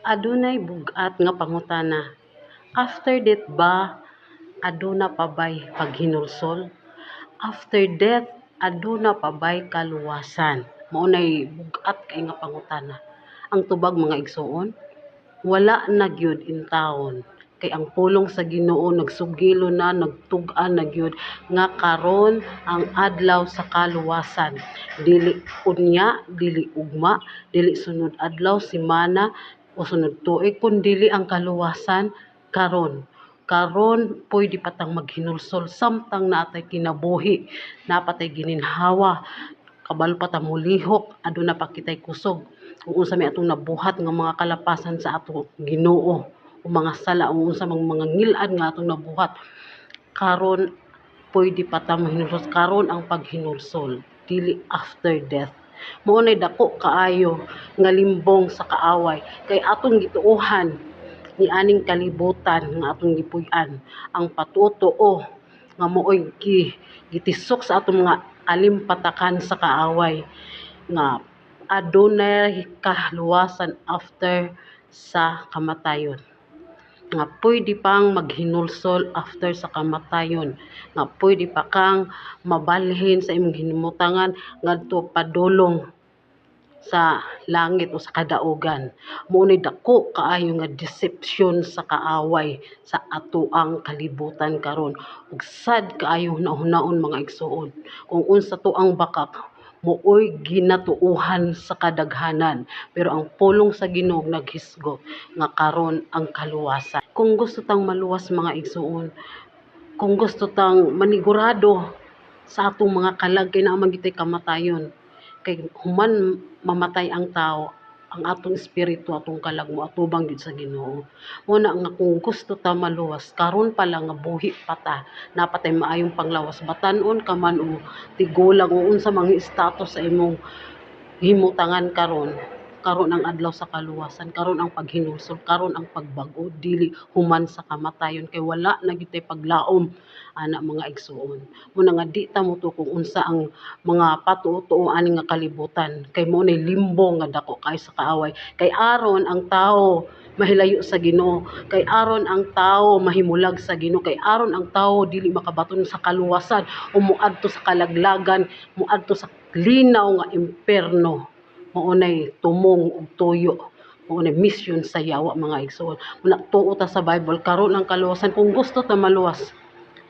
Adunay bug-at nga pangutana. After death ba aduna pa bay paghinulsol? After death aduna pa bay kaluwasan? Mao nay bug-at kay nga pangutana. Ang tubag mga igsuon, wala na gyud in taon kay ang pulong sa Ginoo nagsugilo na nagtug-an na gyud nga karon ang adlaw sa kaluwasan. Dili unya, dili ugma, dili sunod adlaw, semana o sunod tuig, kun dili ang kaluwasan karon pwede patang maghinulsol samtang naatay kinabuhi, napatay gininhawa, kabalo pa ta molihok, aduna pa kitay kusog kung unsa may atong nabuhat nga mga kalapasan sa ato Ginoo o mga sala o unsa mang mga ngil-an nga atong nabuhat. Karon pwede pa ta mahinulsol, karon ang paghinulsol, dili after death. Mao nay dako kaayo nga limbong sa kaaway kay atong gituohan ni aning kalibutan nga atong gipuy-an ang patutuo nga mooy gitisok sa atong mga alimpatakan sa kaaway nga adunay kaluwasan after sa kamatayon, nga pwede pang maghinulsol after sa kamatayon, nga pwede pa kang mabalhin sa imong hinumotangan ngadto padulong sa langit o sa kadaugan. Mao ni dako kaayo nga deception sa kaaway sa atoang kalibutan karon, ug sad kaayo hunahunahon mga igsuon kung unsa to ang bakak mooy ginatuohan sa kadaghanan, pero ang pulong sa Ginoo naghisgo nga karon ang kaluwasan. Kung gusto tang maluwas mga igsuon, kung gusto tang manigurado sa atong mga kalag kay naa man gitay kamatayon, kay human mamatay ang tao, ang atong espiritu, atong kalag mo atubang gid sa Ginoo. Muna nga kung gusto ta maluwas, karon pa lang nga buhi pa ta, napatay maayong panglawas, batan-on ka man o tigulang o unsa mang status sa imong himutangan karon ang adlaw sa kaluwasan, karon ang paghinulsol, karon ang pagbago, dili human sa kamatayon kay wala na gyud tay paglaom ana mga igsuon. Muna nga di ta moto kung unsa ang mga patuo ani nga kalibutan kay mo nay limbo nga dako kay sa kaaway, kay aron ang tao mahilayo sa Ginoo, kay aron ang tao mahimulag sa Ginoo, kay aron ang tao dili makabaton sa kaluwasan o moadto sa kalaglagan, moadto sa linaw nga imperno. Maunay tumong ug tuyo, maunay mission sa yawa mga igsoon. Muna tuo ta sa Bible karon ang kaluwasan, kung gusto ta maluwas,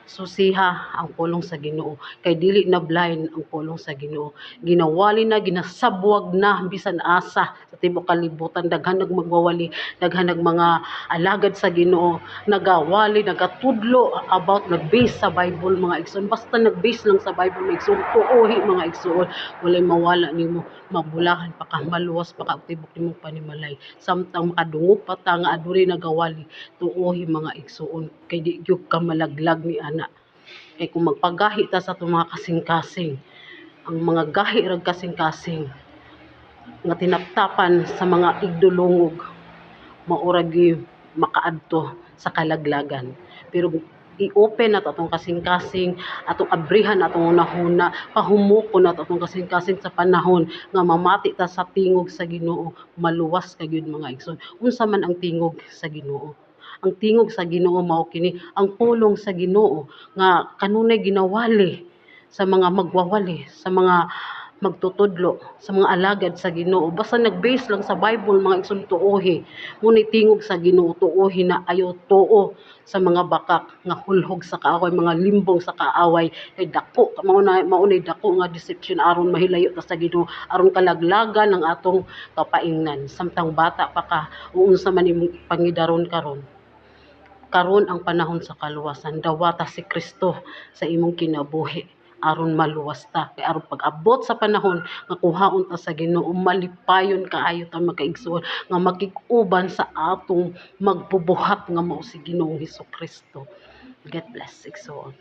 susiha ang pulong sa Ginoo kay dili na blind ang pulong sa Ginoo, ginawali na, ginasabwag na bisan asa sa tibuok kalibutan. Daghan magwawali, daghan mga alagad sa Ginoo nagawali, nagatudlo about nag-base sa Bible mga igsoon. Basta nag-base lang sa Bible mga igsoon, tuohi mga igsoon, walay mawala nimo, mabulahan pa ka, maluwas pa ka tibok nimong panimalay samtang makadungog pa ta nga adunay nagawali. Tuohi mga igsoon kay di gyud ka malaglag ni ana. Kay kung magpagahi ta sa itong mga kasing-kasing, ang mga gahi rag kasing-kasing nga tinaptapan sa mga igdulungog, maurag makaadto sa kalaglagan. Pero i-open nato atong kasing-kasing, atong abrihan atong unahuna, pahumuko nato atong kasing-kasing sa panahon nga mamati ta sa tingog sa Ginoo, maluwas ka gyud mga igsoon. Unsa man ang tingog sa Ginoo? Ang tingog sa Ginoo mao kini ang pulong sa Ginoo nga kanunay ginawali sa mga magwawali, sa mga magtutudlo, sa mga alagad sa Ginoo. Basta nag-base lang sa Bible mga igsoon, tuohi. Ngunit tingog sa Ginoo, tuohi na ayo tuo sa mga bakak nga hulhog sa kaaway, mga limbong sa kaaway kay dako maunay dako nga deception aron mahilayo ta sa Ginoo, aron kalaglagan ang atong kapaingnan samtang bata pa ka o unsa man imong pangidaron karon ang panahon sa kaluwasan. Dawata si Kristo sa imong kinabuhi aron maluwas ta, kay aron pag-abot sa panahon nga kuhaon ta sa Ginoo, malipayon kaayo ta makaigsuon nga makig-uban sa atong magbubuhat nga mao si Ginoong Hesukristo. God bless igsuon.